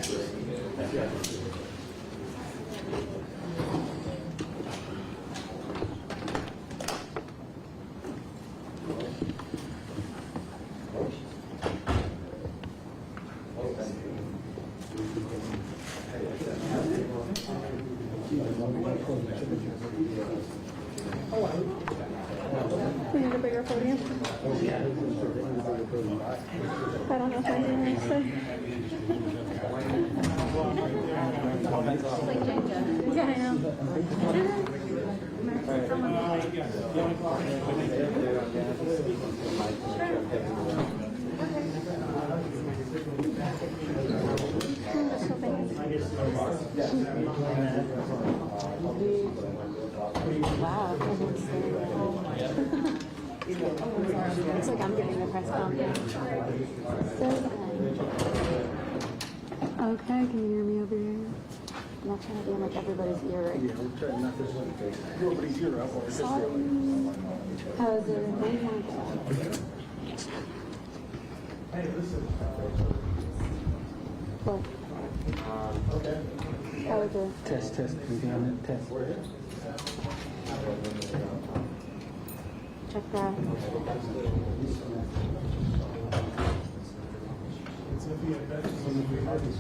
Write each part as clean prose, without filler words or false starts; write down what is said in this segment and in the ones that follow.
We need a bigger podium. I don't know if I'm doing this thing. Yeah, I know. Wow, it's like I'm giving the press conference. Okay, can you hear me over here? I'm not trying to be in like everybody's ear right now. We're trying not to nobody's ear up. Sorry. How's everything? Hey, listen. What? Okay. How was it? Test. Anything on that test? Check that. It's going to be a better.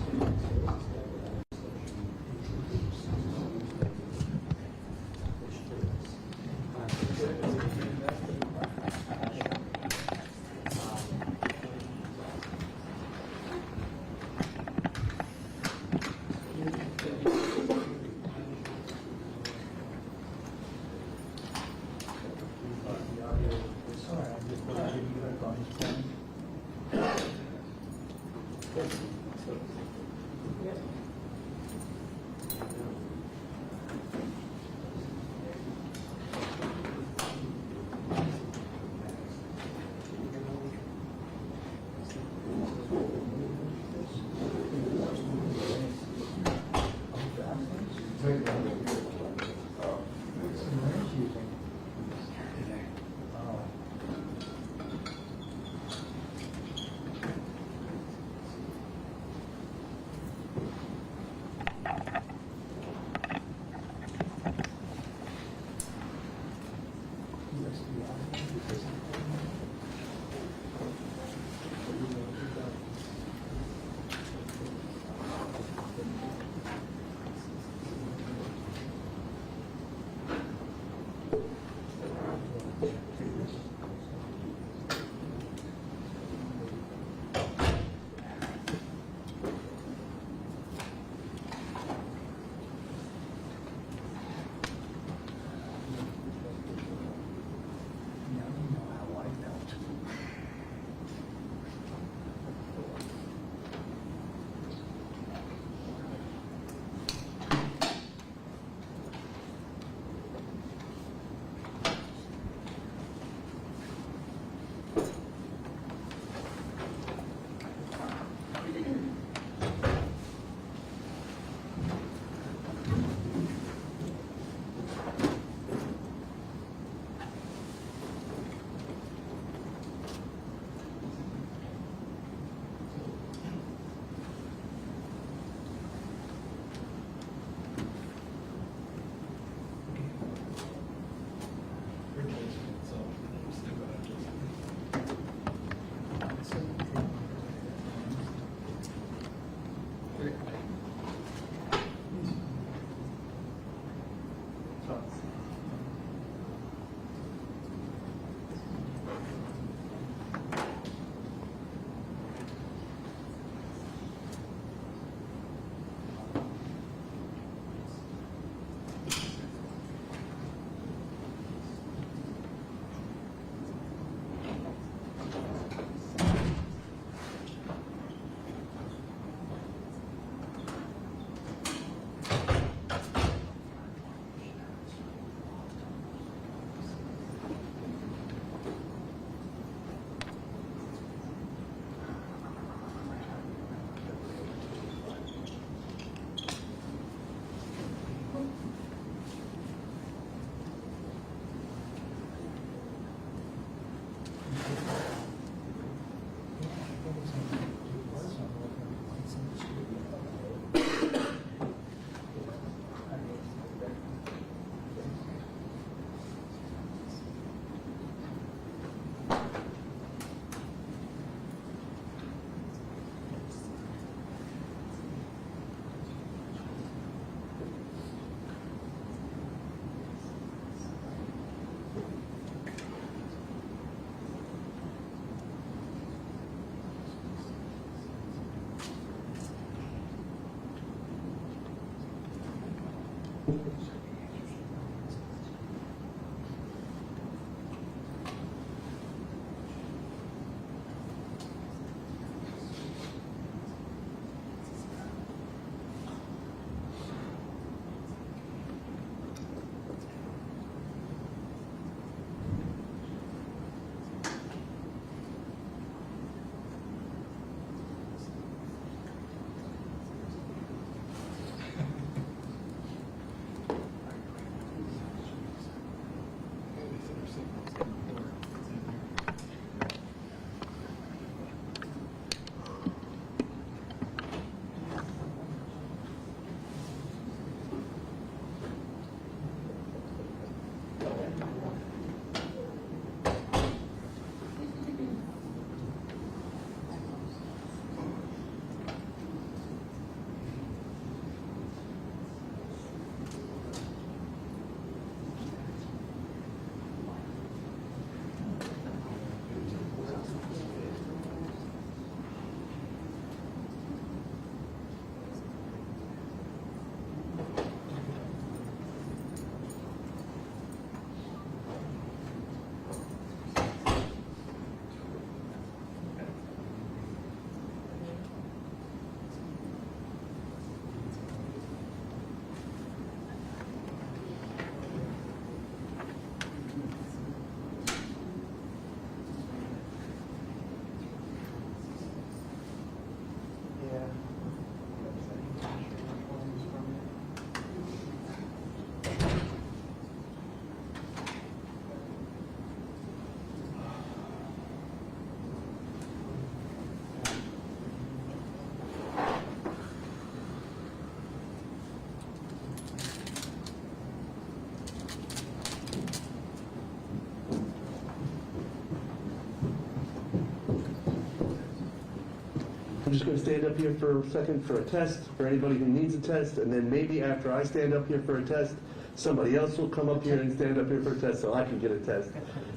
I'm just going to stand up here for a second for a test for anybody who needs a test, and then maybe after I stand up here for a test, somebody else will come up here and stand up here for a test so I can get a test.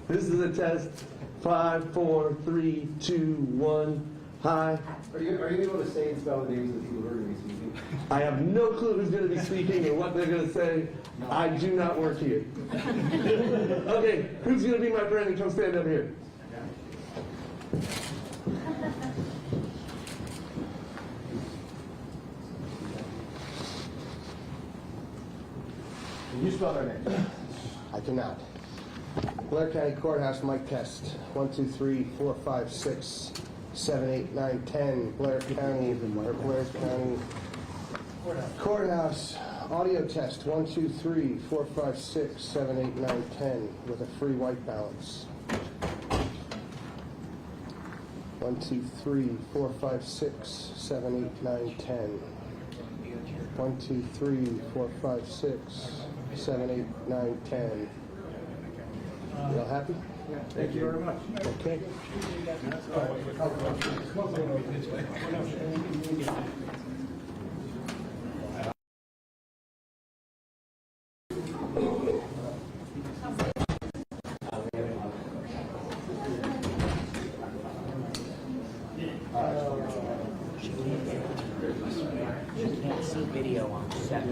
This is a test. 5, 4, 3, 2, 1. Hi. Are you able to say and spell the names of the people who are going to be speaking? I have no clue who's going to be speaking or what they're going to say. I do not work here. Okay, who's going to be my friend and come stand up here? Can you spell their names? I cannot. Blair County Courthouse mic test. 1, 2, 3, 4, 5, 6, 7, 8, 9, 10. Blair County Courthouse audio test. 1, 2, 3, 4, 5, 6, 7, 8, 9, 10 with a free white balance. 1, 2, 3, 4, 5, 6, 7, 8, 9, 10. 1, 2, 3, 4, 5, 6, 7, 8, 9, 10. You all happy? Thank you very much. Okay. You can't see video on set.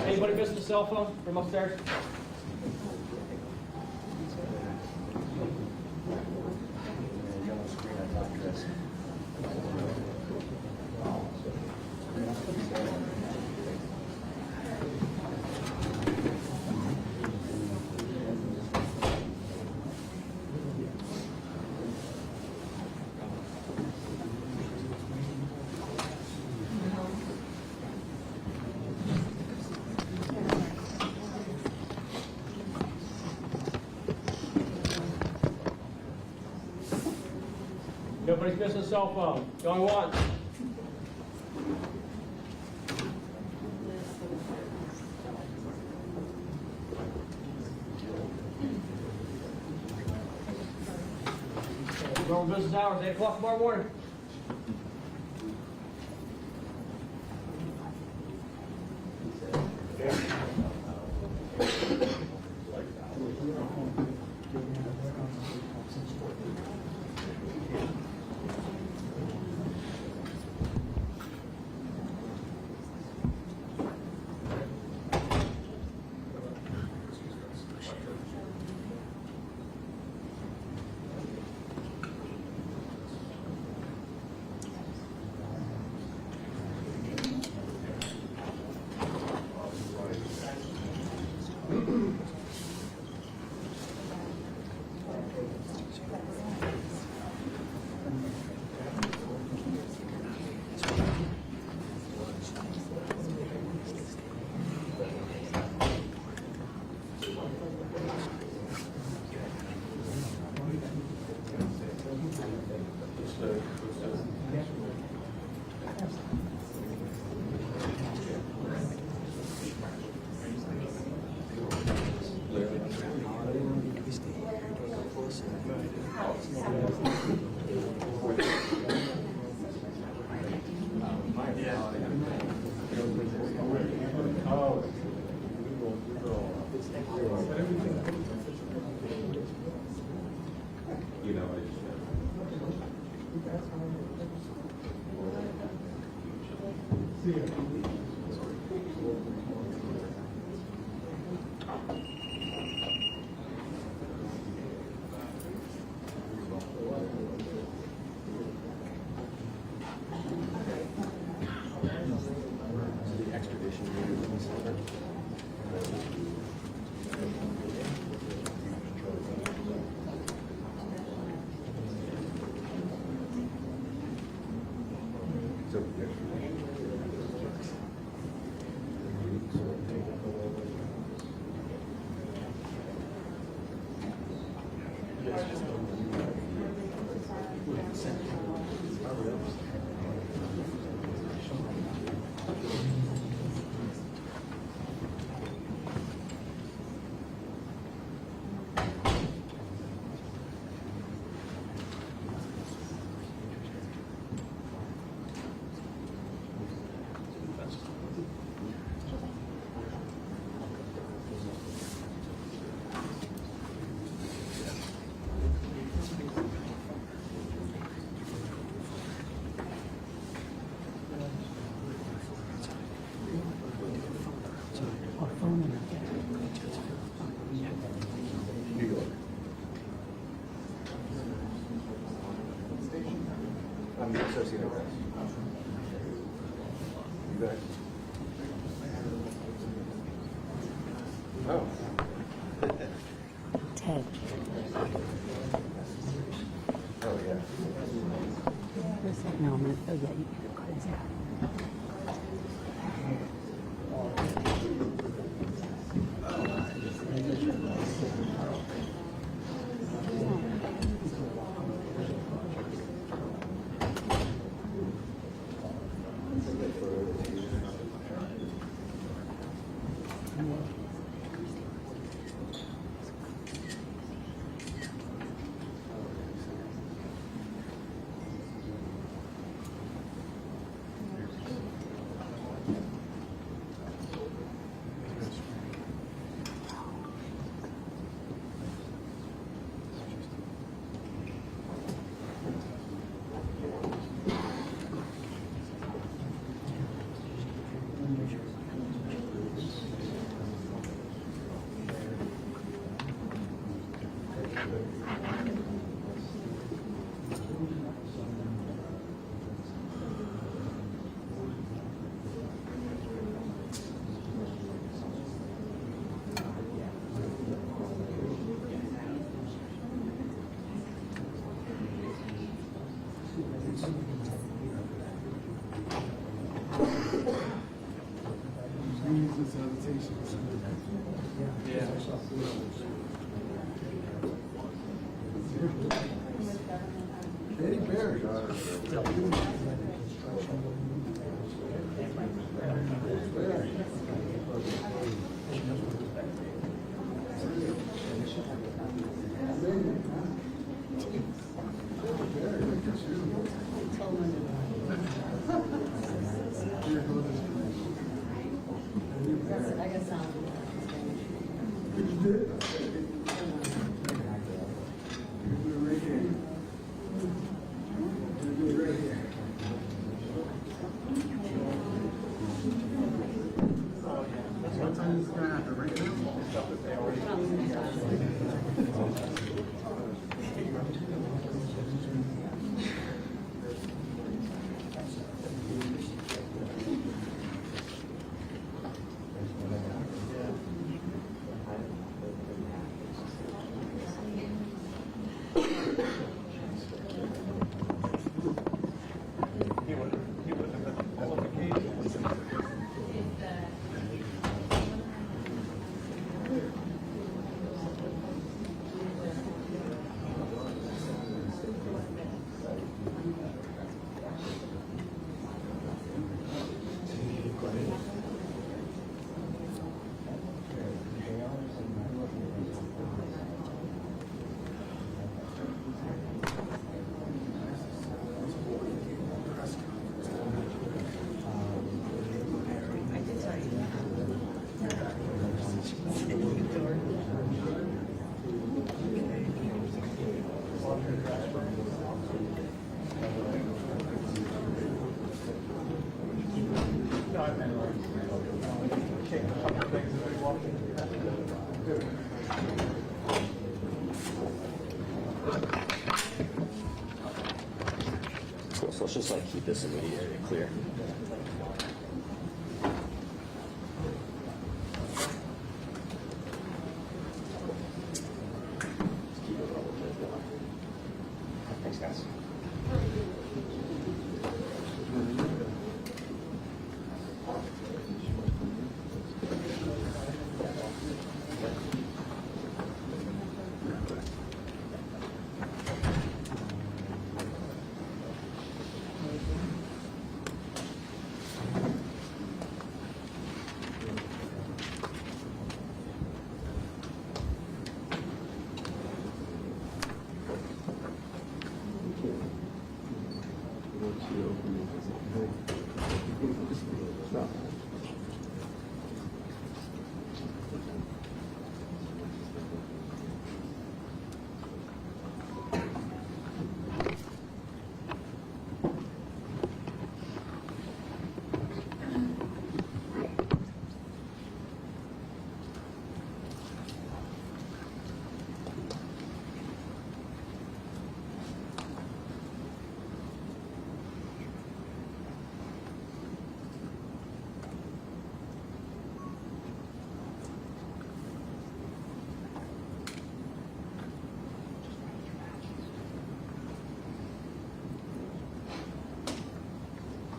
Anybody missed a cell phone from upstairs? Nobody's missing a cell phone. Going once. Normal business hours, 8 o'clock tomorrow morning. I'm the Associated Press. You guys? Oh. Ted. Oh, yeah. No, I'm gonna, oh yeah, you can cut this out. Cool, so let's just like keep this immediate area clear. Thanks, guys.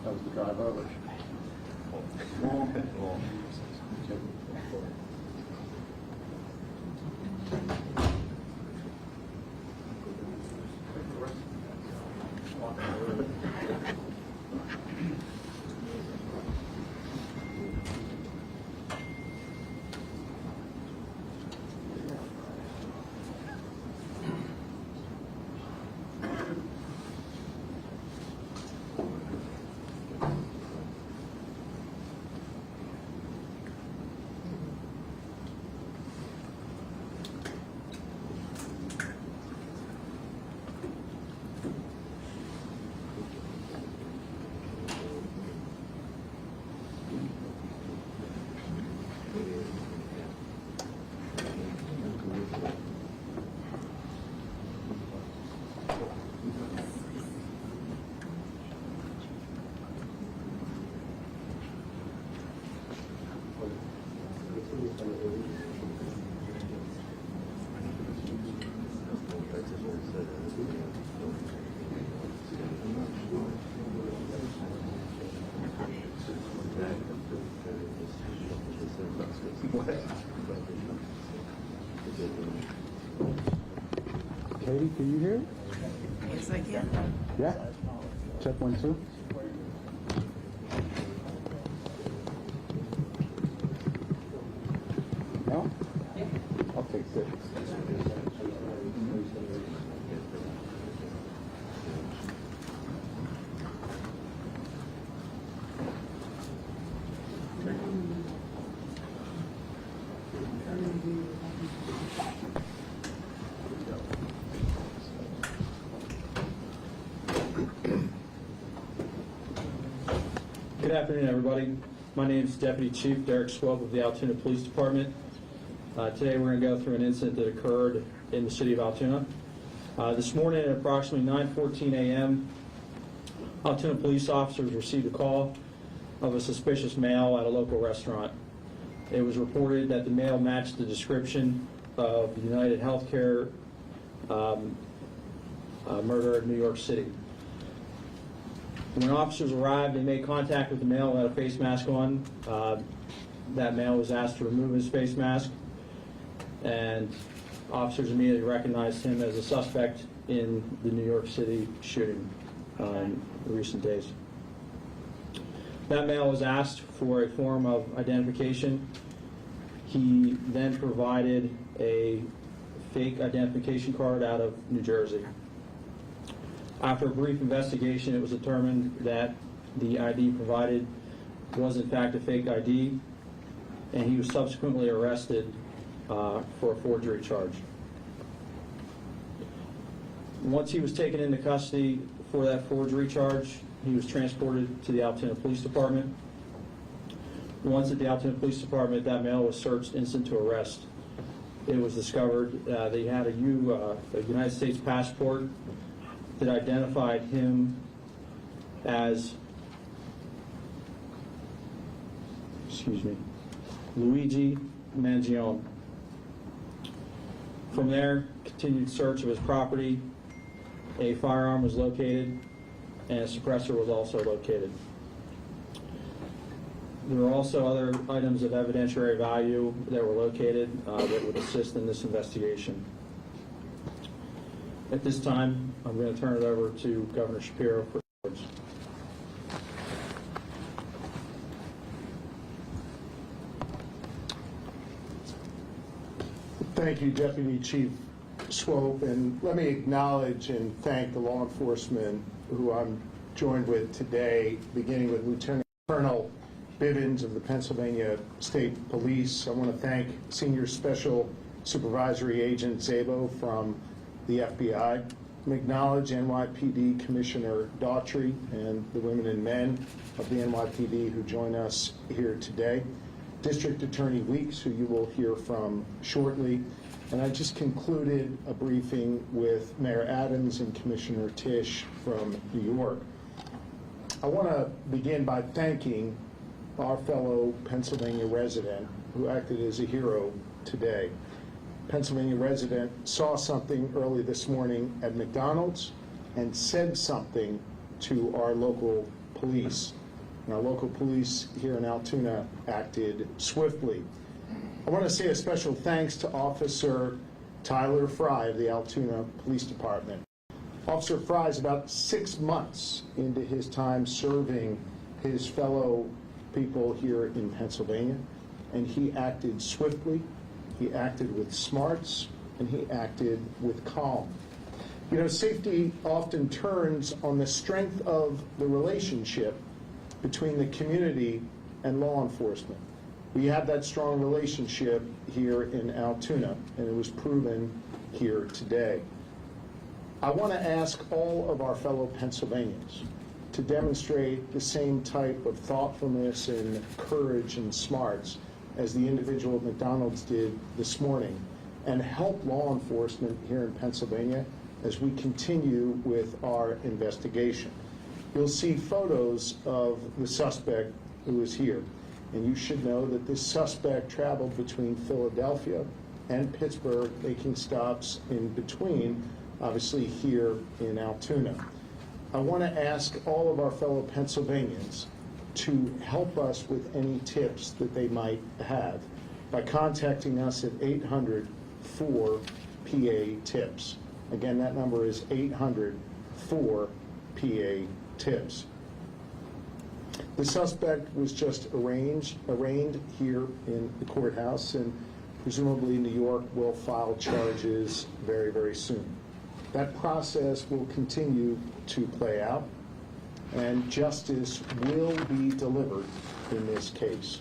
That was the drive over. Katie, can you hear? Yes, I can. Yeah. Check 1, 2. No? I'll take 6. Good afternoon, everybody. My name is Deputy Chief Derek Swope of the Altoona Police Department. Today we're going to go through an incident that occurred in the city of Altoona. This morning at approximately 9:14 a.m., Altoona police officers received a call of a suspicious male at a local restaurant. It was reported that the male matched the description of the UnitedHealthcare murder in New York City. When officers arrived, they made contact with the male who had a face mask on. That male was asked to remove his face mask, and officers immediately recognized him as a suspect in the New York City shooting in recent days. That male was asked for a form of identification. He then provided a fake identification card out of New Jersey. After a brief investigation, it was determined that the ID provided was in fact a fake ID, and he was subsequently arrested for a forgery charge. Once he was taken into custody for that forgery charge, he was transported to the Altoona Police Department. Once at the Altoona Police Department, that male was searched instant to arrest. It was discovered that he had a United States passport that identified him as, Luigi Mangione. From there, continued search of his property. A firearm was located, and a suppressor was also located. There were also other items of evidentiary value that were located that would assist in this investigation. At this time, I'm going to turn it over to Governor Shapiro for words. Thank you, Deputy Chief Swope, and let me acknowledge and thank the law enforcement who I'm joined with today, beginning with Lieutenant Colonel Bivens of the Pennsylvania State Police. I want to thank Senior Special Supervisory Agent Szabo from the FBI. I acknowledge NYPD Commissioner Daughtry and the women and men of the NYPD who join us here today. District Attorney Weeks, who you will hear from shortly. And I just concluded a briefing with Mayor Adams and Commissioner Tisch from New York. I want to begin by thanking our fellow Pennsylvania resident who acted as a hero today. Pennsylvania resident saw something early this morning at McDonald's and said something to our local police. And our local police here in Altoona acted swiftly. I want to say a special thanks to Officer Tyler Fry of the Altoona Police Department. Officer Fry is about 6 months into his time serving his fellow people here in Pennsylvania, and he acted swiftly, he acted with smarts, and he acted with calm. You know, safety often turns on the strength of the relationship between the community and law enforcement. We have that strong relationship here in Altoona, and it was proven here today. I want to ask all of our fellow Pennsylvanians to demonstrate the same type of thoughtfulness and courage and smarts as the individual at McDonald's did this morning, and help law enforcement here in Pennsylvania as we continue with our investigation. You'll see photos of the suspect who is here, and you should know that this suspect traveled between Philadelphia and Pittsburgh, making stops in between, obviously here in Altoona. I want to ask all of our fellow Pennsylvanians to help us with any tips that they might have. by contacting us at 800-4-PA-TIPS. Again, that number is 800-4-PA-TIPS. The suspect was just arraigned here in the courthouse, and presumably New York will file charges very, very soon. That process will continue to play out, and justice will be delivered in this case.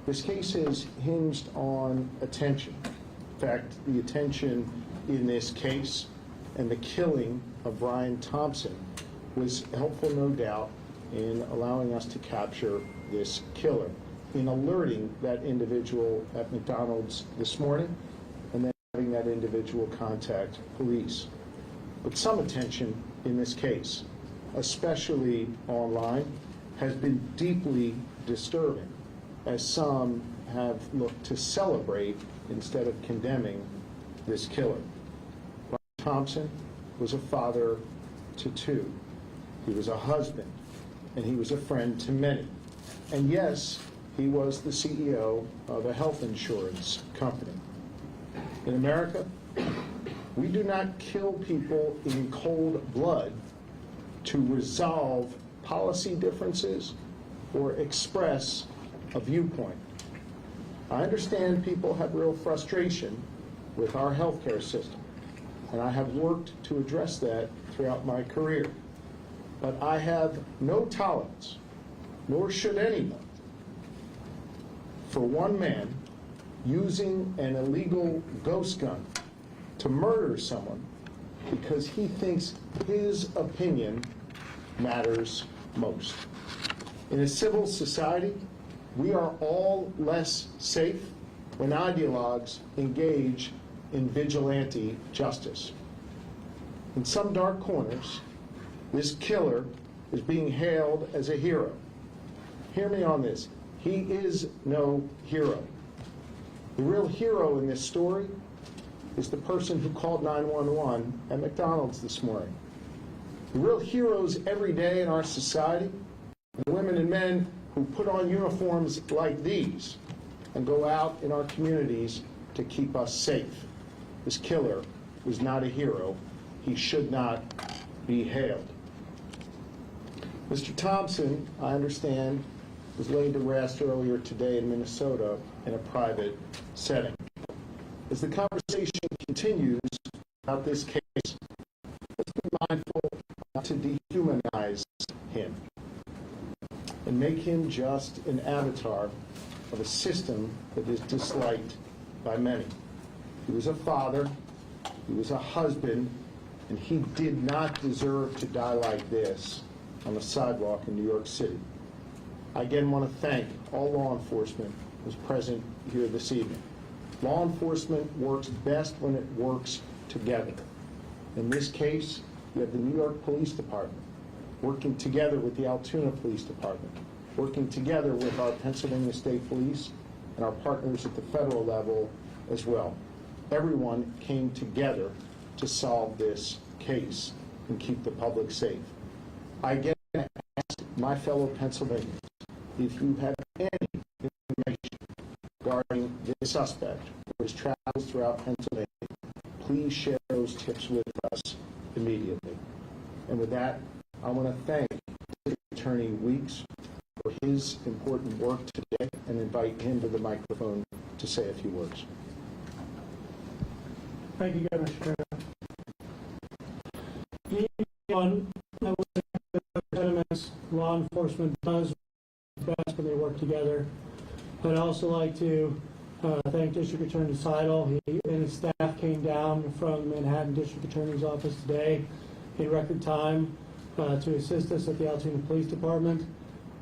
This case is hinged on attention. In fact, the attention in this case and the killing of Brian Thompson was helpful, no doubt, in allowing us to capture this killer, in alerting that individual at McDonald's this morning, and then having that individual contact police. But some attention in this case, especially online, has been deeply disturbing, as some have looked to celebrate instead of condemning this killer. Brian Thompson was a father to two. He was a husband, and he was a friend to many. And yes, he was the CEO of a health insurance company. In America, we do not kill people in cold blood to resolve policy differences or express a viewpoint. I understand people have real frustration with our healthcare system, and I have worked to address that throughout my career. But I have no tolerance, nor should anyone, for one man using an illegal ghost gun to murder someone because he thinks his opinion matters most. In a civil society, we are all less safe when ideologues engage in vigilante justice. In some dark corners, this killer is being hailed as a hero. Hear me on this. He is no hero. The real hero in this story is the person who called 911 at McDonald's this morning. The real heroes every day in our society are the women and men who put on uniforms like these and go out in our communities to keep us safe. This killer was not a hero. He should not be hailed. Mr. Thompson, I understand, was laid to rest earlier today in Minnesota in a private setting. As the conversation continues about this case, let's be mindful not to dehumanize him and make him just an avatar of a system that is disliked by many. He was a father, he was a husband, and he did not deserve to die like this on the sidewalk in New York City. I again want to thank all law enforcement who's present here this evening. Law enforcement works best when it works together. In this case, you have the New York Police Department working together with the Altoona Police Department, working together with our Pennsylvania State Police and our partners at the federal level as well. Everyone came together to solve this case and keep the public safe. I again ask my fellow Pennsylvanians, if you have any information regarding this suspect or his travels throughout Pennsylvania, please share those tips with us immediately. And with that, I want to thank Attorney Weeks for his important work today and invite him to the microphone to say a few words. Thank you, Governor. Law enforcement does best when they work together. I'd also like to thank District Attorney Seidel. He and his staff came down from Manhattan District Attorney's Office today in record time to assist us at the Altoona Police Department.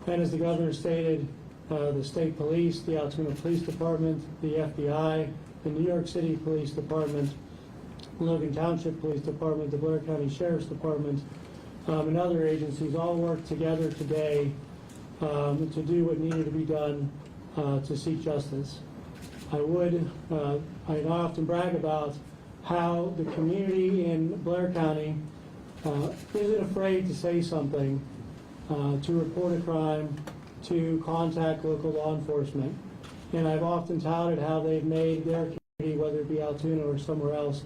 And as the Governor stated, the State Police, the Altoona Police Department, the FBI, the New York City Police Department, Logan Township Police Department, the Blair County Sheriff's Department, and other agencies all worked together today to do what needed to be done to seek justice. I often brag about how the community in Blair County isn't afraid to say something, to report a crime, to contact local law enforcement. And I've often touted how they've made their community, whether it be Altoona or somewhere else,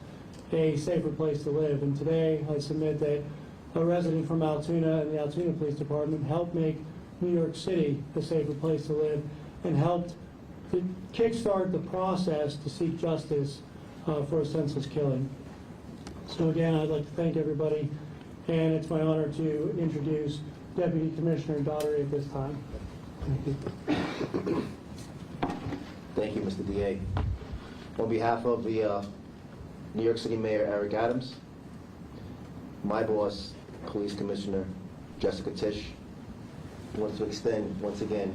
a safer place to live. And today, I submit that a resident from Altoona and the Altoona Police Department helped make New York City a safer place to live and helped to kickstart the process to seek justice for a senseless killing. So again, I'd like to thank everybody, and it's my honor to introduce Deputy Commissioner Daugherty at this time. Thank you. Thank you, Mr. DA. On behalf of the New York City Mayor Eric Adams, my boss, Police Commissioner Jessica Tisch, wants to extend once again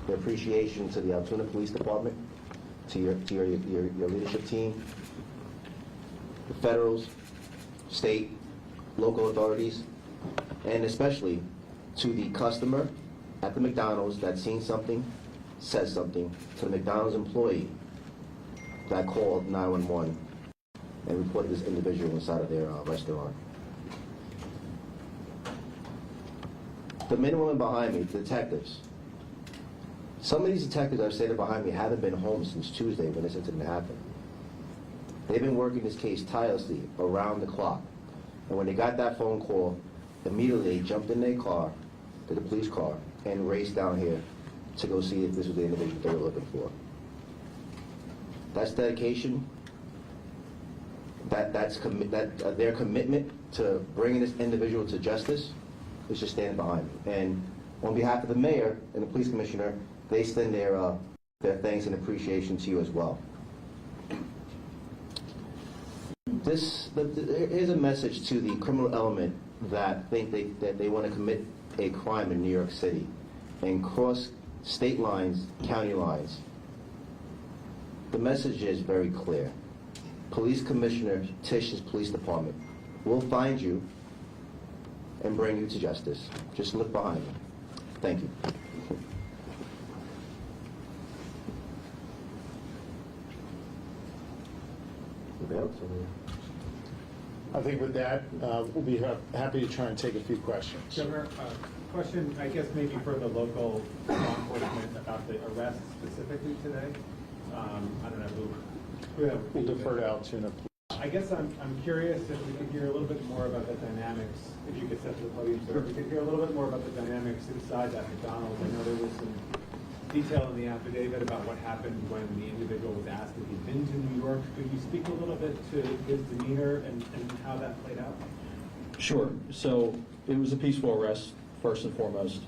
the appreciation to the Altoona Police Department, to your leadership team, the federals, state, local authorities, and especially to the customer at the McDonald's that seen something, said something to the McDonald's employee that called 911 and reported this individual inside of their restaurant. The men and women behind me, the detectives, some of these detectives I've stated behind me haven't been home since Tuesday when this incident happened. They've been working this case tirelessly around the clock. And when they got that phone call, immediately they jumped in their car, to the police car, and raced down here to go see if this was the individual they were looking for. That's dedication. Their commitment to bringing this individual to justice is just standing behind me. And on behalf of the mayor and the police commissioner, they extend their thanks and appreciation to you as well. Here's a message to the criminal element that think that they want to commit a crime in New York City and cross state lines, county lines. The message is very clear. Police Commissioner Tisch's police department will find you and bring you to justice. Just look behind you. Thank you. I think with that, we'll be happy to try and take a few questions. Governor, question, I guess maybe for the local law enforcement about the arrest specifically today. I don't know who. We'll defer to Altoona. I guess I'm curious if we could hear a little bit more about the dynamics, if you could step to the podium, sir. If we could hear a little bit more about the dynamics inside that McDonald's. I know there was some detail in the affidavit about what happened when the individual was asked if he'd been to New York. Could you speak a little bit to his demeanor and how that played out? Sure. So it was a peaceful arrest, first and foremost.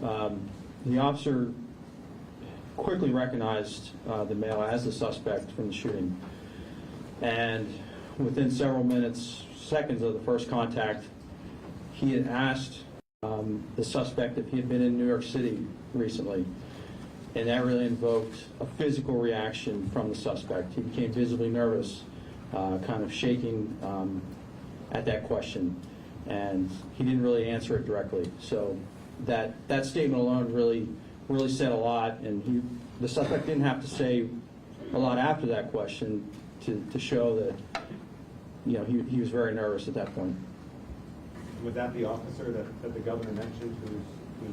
The officer quickly recognized the male as the suspect from the shooting. And within several minutes, seconds of the first contact, he had asked the suspect if he had been in New York City recently. And that really invoked a physical reaction from the suspect. He became visibly nervous, kind of shaking at that question. And he didn't really answer it directly. So that statement alone really said a lot. And the suspect didn't have to say a lot after that question to show that, you know, he was very nervous at that point. Would that the officer that the governor mentioned who's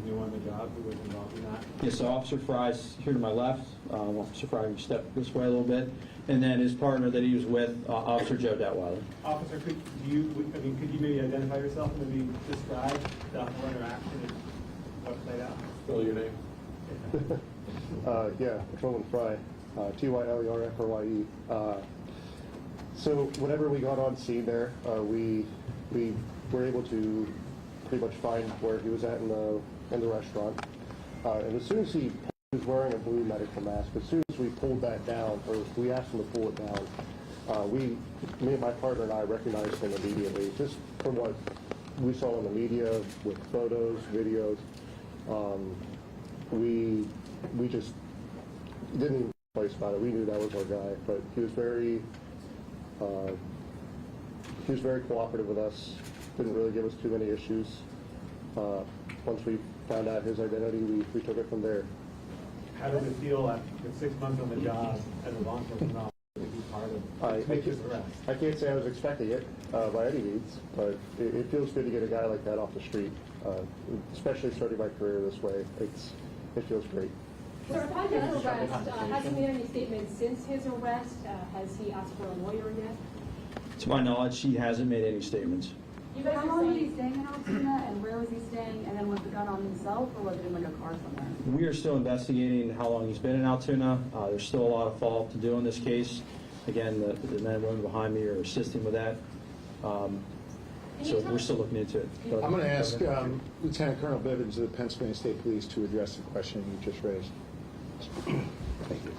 new on the job, who was involved in that? Yes, so Officer Fry's here to my left. Officer Fry, you step this way a little bit. And then his partner that he was with, Officer Joe Detweiler. Officer, could you maybe identify yourself and maybe describe the whole interaction and what played out? Spell your name. Yeah, Patrolman Fry, Tylerfrye. So whenever we got on scene there, we were able to pretty much find where he was at in the restaurant. And as soon as he was wearing a blue medical mask, as soon as we pulled that down, or we asked him to pull it down, me and my partner and I recognized him immediately, just from what we saw in the media with photos, videos. We just didn't even place about it. We knew that was our guy, but he was very cooperative with us. Didn't really give us too many issues. Once we found out his identity, we took it from there. How does it feel after 6 months on the job as a law enforcement officer to be part of this arrest? I can't say I was expecting it by any means, but it feels good to get a guy like that off the street, especially starting my career this way. It feels great. So upon his arrest, has he made any statements since his arrest? Has he asked for a lawyer yet? To my knowledge, he hasn't made any statements. You guys How are long was he saying, staying in Altoona, and where was he staying? And then was the gun on himself, or was it in like a car somewhere? We are still investigating how long he's been in Altoona. There's still a lot of follow-up to do on this case. Again, the men and women behind me are assisting with that. So we're still looking into it. I'm going to ask Lieutenant Colonel Bivens of the Pennsylvania State Police to address the question you just raised. Thank you.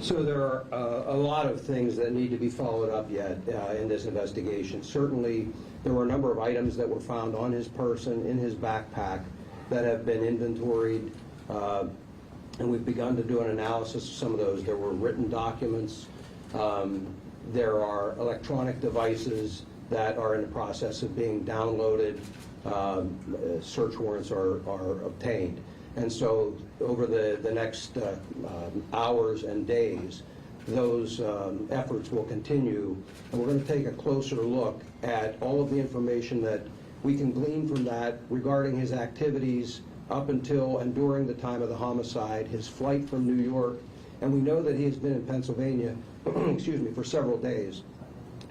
So there are a lot of things that need to be followed up yet in this investigation. Certainly, there were a number of items that were found on his person, in his backpack, that have been inventoried, and we've begun to do an analysis of some of those. There were written documents. There are electronic devices that are in the process of being downloaded. Search warrants are obtained. And so over the next hours and days, those efforts will continue. And we're going to take a closer look at all of the information that we can glean from that regarding his activities up until and during the time of the homicide, his flight from New York. And we know that he has been in Pennsylvania, excuse me, for several days.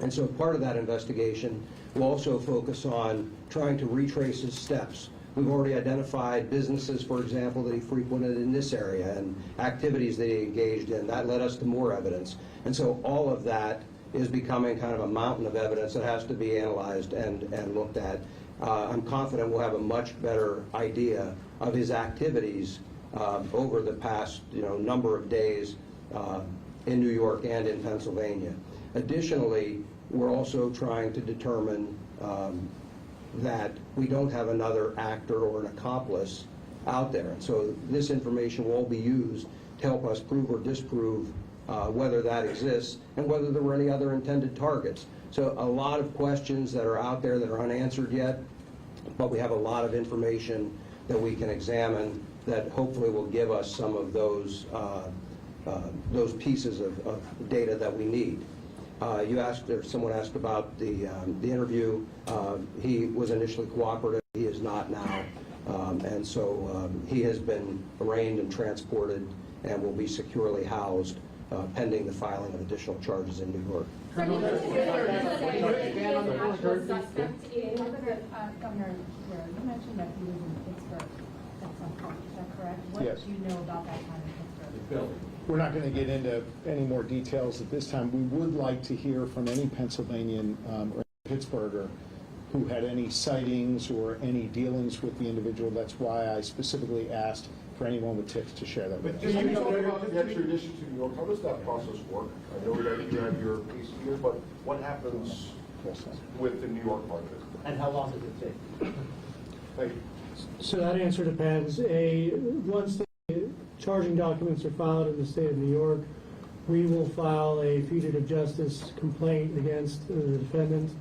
And so part of that investigation will also focus on trying to retrace his steps. We've already identified businesses, for example, that he frequented in this area and activities that he engaged in. That led us to more evidence. And so all of that is becoming kind of a mountain of evidence that has to be analyzed and looked at. I'm confident we'll have a much better idea of his activities over the past number of days in New York and in Pennsylvania. Additionally, we're also trying to determine that we don't have another actor or an accomplice out there. And so this information will be used to help us prove or disprove whether that exists and whether there were any other intended targets. So a lot of questions that are out there that are unanswered yet, but we have a lot of information that we can examine that hopefully will give us some of those pieces of data that we need. You asked, or someone asked about the interview. He was initially cooperative. He is not now. And so he has been arraigned and transported and will be securely housed pending the filing of additional charges in New York. Governor, you mentioned that he was in Pittsburgh at some point. Is that correct? What Yes. do you know about that time in Pittsburgh? We're not going to get into any more details at this time. We would like to hear from any Pennsylvanian or Pittsburgher who had any sightings or any dealings with the individual. That's why I specifically asked for anyone with tips to share that with us. Can you talk about the extradition to New York? How does that process work? I know that you have your case here, but what happens with the New York part of it? And how long does it take? Thank you. So that answer depends. Once the charging documents are filed in the state of New York, we will file a fugitive justice complaint against the defendant.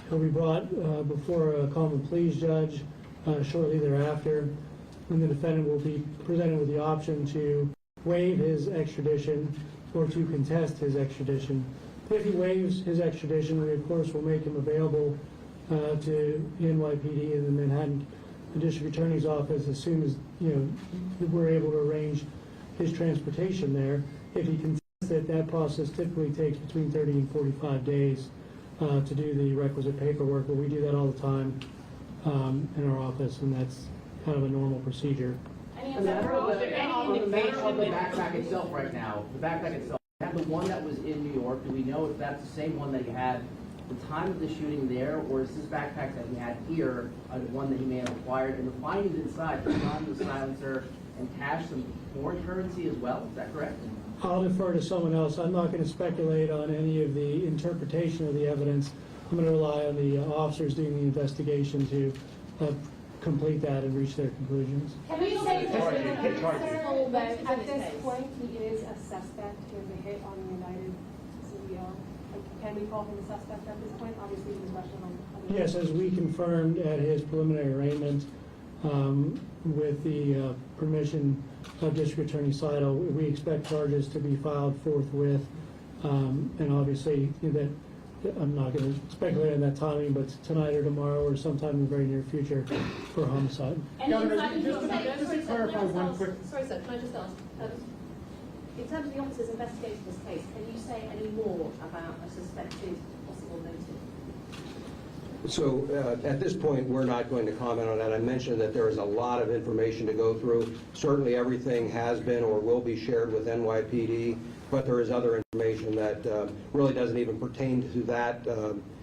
He'll be brought before a common pleas judge shortly thereafter, and the defendant will be presented with the option to waive his extradition or to contest his extradition. If he waives his extradition, we of course will make him available to the NYPD and the Manhattan District Attorney's Office as soon as we're able to arrange his transportation there. If he contests it, that process typically takes between 30 and 45 days to do the requisite paperwork, but we do that all the time in our office, and that's kind of a normal procedure. On the matter of the backpack itself right now, the backpack itself, you have the one that was in New York. Do we know if that's the same one that you had the time of the shooting there, or is this backpack that he had here one that he may have acquired? And the findings inside, he found the silencer and cash, some foreign currency as well. Is that correct? I'll defer to someone else. I'm not going to speculate on any of the interpretation of the evidence. I'm going to rely on the officers doing the investigation to complete that and reach their conclusions. Can we say that at this point he is a suspect in the hit on the United CEO? Can we call him a suspect at this point? Obviously, he's questioned on. Yes, as we confirmed at his preliminary arraignment, with the permission of District Attorney Seidel, we expect charges to be filed forthwith, and obviously that I'm not going to speculate on that timing, but tonight or tomorrow or sometime in the very near future for homicide. Governor, just to clarify one quick. Sorry, sir, can I just ask, in terms of the officers investigating this case, can you say any more about a suspected possible motive? So at this point, we're not going to comment on that. I mentioned that there is a lot of information to go through. Certainly everything has been or will be shared with NYPD, but there is other information that really doesn't even pertain to that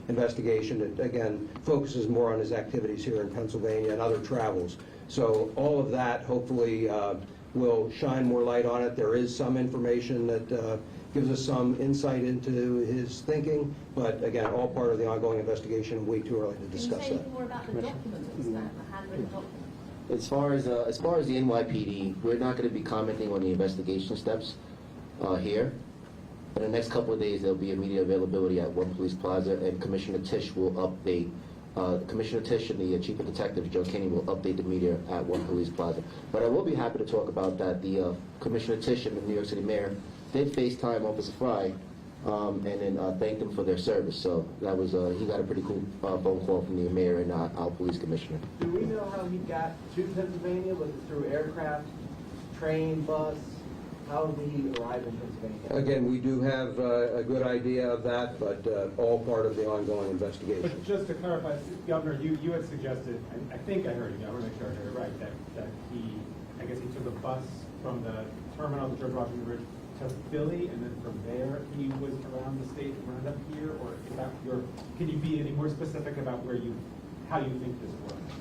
investigation. It, again, focuses more on his activities here in Pennsylvania and other travels. So all of that hopefully will shine more light on it. There is some information that gives us some insight into his thinking, but again, all part of the ongoing investigation, way too early to discuss Can you say that. anything more about the document that's there, the handwritten document? As far as the NYPD, we're not going to be commenting on the investigation steps here. In the next couple of days, there'll be immediate availability at One Police Plaza, and Commissioner Tisch will update. Commissioner Tisch and the Chief of Detectives, Joe Kinney, will update the media at One Police Plaza. But I will be happy to talk about that. The Commissioner Tisch and the New York City Mayor did FaceTime Officer Fry and then thanked him for their service. So that was he got a pretty cool phone call from the Mayor and our Police Commissioner. Do we know how he got to Pennsylvania? Was it through aircraft, train, bus? How did he arrive in Pennsylvania? Again, we do have a good idea of that, but all part of the ongoing investigation. But just to clarify, Governor, you had suggested, I think I heard you, I want to make sure I heard it right, that I guess he took a bus from the terminal of the George Washington Bridge to Philly, and then from there he was around the state and wound up here, or is that can you be any more specific about how you think this works?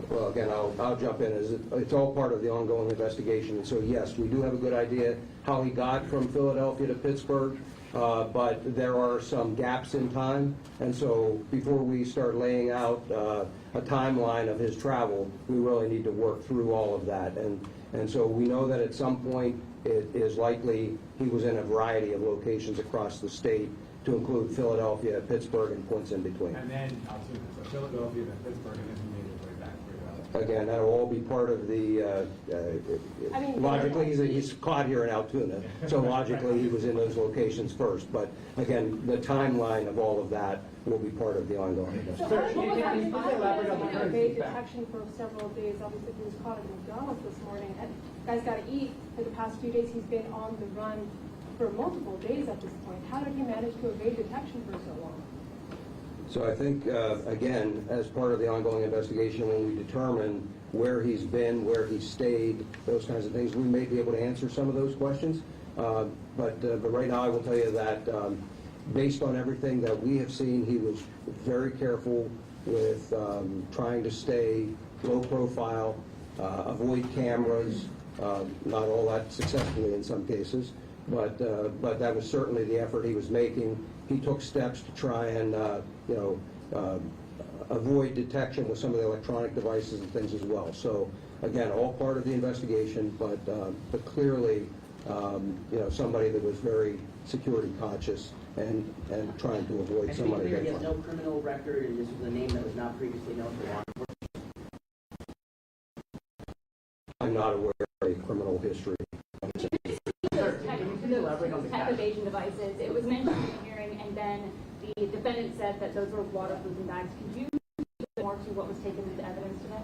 Well, again, I'll jump in. It's all part of the ongoing investigation. And so, yes, we do have a good idea how he got from Philadelphia to Pittsburgh, but there are some gaps in time. And so before we start laying out a timeline of his travel, we really need to work through all of that. And so we know that at some point it is likely he was in a variety of locations across the state, to include Philadelphia, Pittsburgh, and points in between. And then, so Philadelphia, then Pittsburgh, and then he made his way back here. Again, that'll all be part of the, logically, he's caught here in Altoona, so logically, he was in those locations first. But again, the timeline of all of that will be part of the ongoing investigation. What was happening by evade detection for several days? Obviously, he was caught at McDonald's this morning. And guy's got to eat. For the past few days, he's been on the run for multiple days at this point. How did he manage to evade detection for so long? So I think, again, as part of the ongoing investigation, when we determine where he's been, where he stayed, those kinds of things, we may be able to answer some of those questions. But right now, I will tell you that based on everything that we have seen, he was very careful with trying to stay low profile, avoid cameras, not all that successfully in some cases. But that was certainly the effort he was making. He took steps to try and avoid detection with some of the electronic devices and things as well. So again, all part of the investigation, but clearly, somebody that was very security conscious and trying to avoid And somebody. to be clear, he has no criminal record, and this was a name that was not previously known to law enforcement. I'm not aware of a criminal history. Tech evasion devices. It was mentioned in the hearing, and then the defendant said that those were waterproofing bags. Could you speak more to what was taken into evidence today?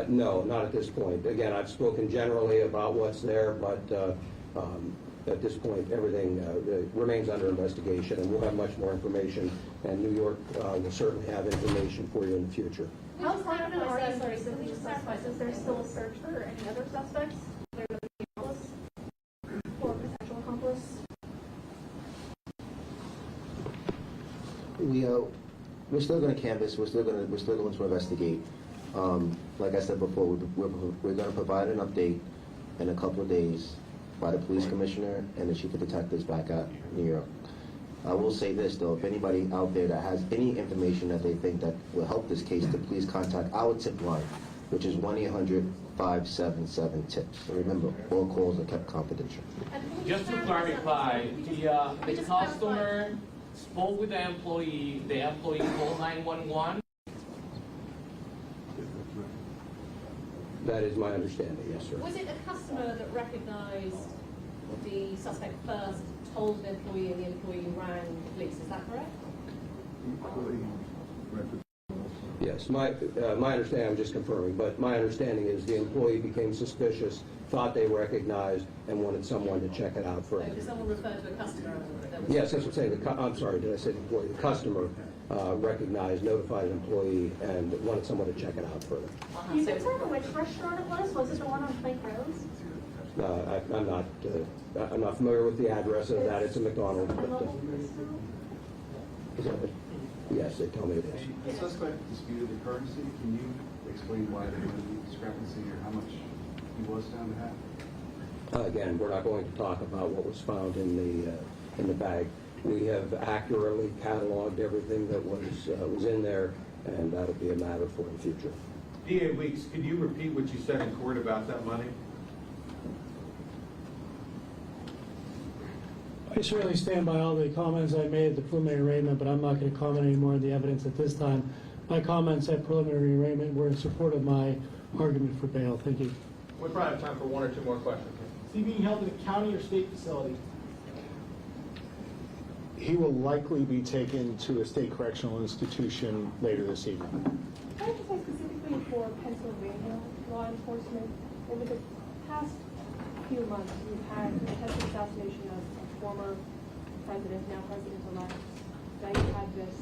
No, not at this point. Again, I've spoken generally about what's there, but at this point, everything remains under investigation, and we'll have much more information, and New York will certainly have information for you in the future. How confident are you, sorry, so just clarify, is there still a search for any other suspects? Other than the accomplice or potential accomplice? We're still going to canvass. We're still going to investigate. Like I said before, we're going to provide an update in a couple of days by the police commissioner and the chief of detectives back at New York. I will say this though: if anybody out there that has any information that they think that will help this case, to please contact our tip line, which is 1-800-577-TIPS. So remember, all calls are kept confidential. Just to clarify, the customer spoke with the employee called 911. That is my understanding, yes, sir. Was it a customer that recognised the suspect first, told an employee, and the employee rang the police? Is that correct? Yes, my understanding, I'm just confirming, but my understanding is the employee became suspicious, thought they recognized, and wanted someone to check it out further. Did someone refer to a customer? Yes, that's what I'm saying. I'm sorry, did I say the employee? The customer recognized, notified an employee, and wanted someone to check it out further. You can tell which restaurant it was? Was it the one on Plank Rose? I'm not familiar with the address of that. It's a McDonald's. But, yes, they tell me it is. The suspect disputed the currency. Can you explain why there was a discrepancy or how much he was found to have? Again, we're not going to talk about what was found in the bag. We have accurately cataloged everything that was in there, and that'll be a matter for the future. DA Weeks, could you repeat what you said in court about that money? I certainly stand by all the comments I made at the preliminary arraignment, but I'm not going to comment any more on the evidence at this time. My comments at preliminary arraignment were in support of my argument for bail. Thank you. We probably have time for one or two more questions. Is he being held in a county or state facility? He will likely be taken to a state correctional institution later this evening. Can I just say specifically for Pennsylvania law enforcement, over the past few months, we've had the attempted assassination of a former president, now president-elect. Now you had this.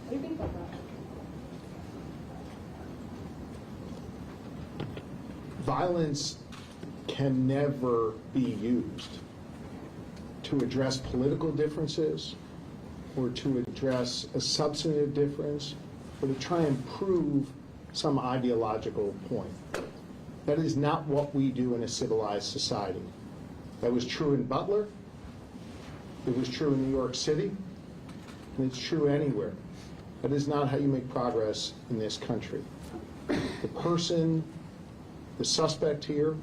What do you think about that? Violence can never be used to address political differences or to address a substantive difference or to try and prove some ideological point. That is not what we do in a civilized society. That was true in Butler, it was true in New York City, and it's true anywhere. That is not how you make progress in this country. The person, the suspect here,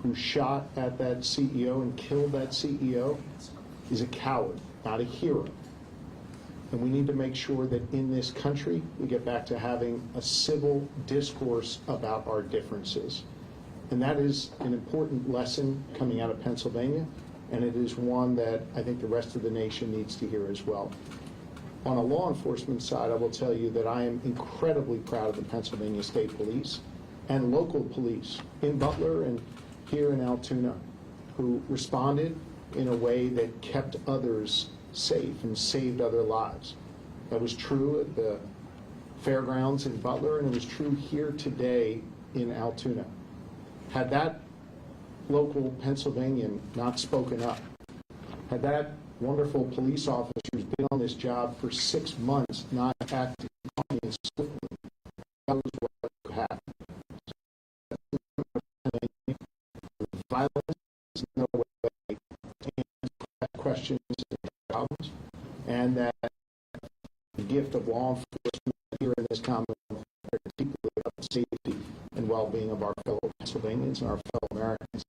who shot at that CEO and killed that CEO is a coward, not a hero. And we need to make sure that in this country, we get back to having a civil discourse about our differences. And that is an important lesson coming out of Pennsylvania, and it is one that I think the rest of the nation needs to hear as well. On a law enforcement side, I will tell you that I am incredibly proud of the Pennsylvania State Police and local police in Butler and here in Altoona, who responded in a way that kept others safe and saved other lives. That was true at the fairgrounds in Butler, and it was true here today in Altoona. Had that local Pennsylvanian not spoken up, had that wonderful police officer who's been on this job for 6 months not acted calmly and swiftly, that was what could happen. Violence is no way to answer questions and problems, and that the gift of law enforcement here in this Commonwealth, particularly about the safety and well-being of our fellow Pennsylvanians and our fellow Americans,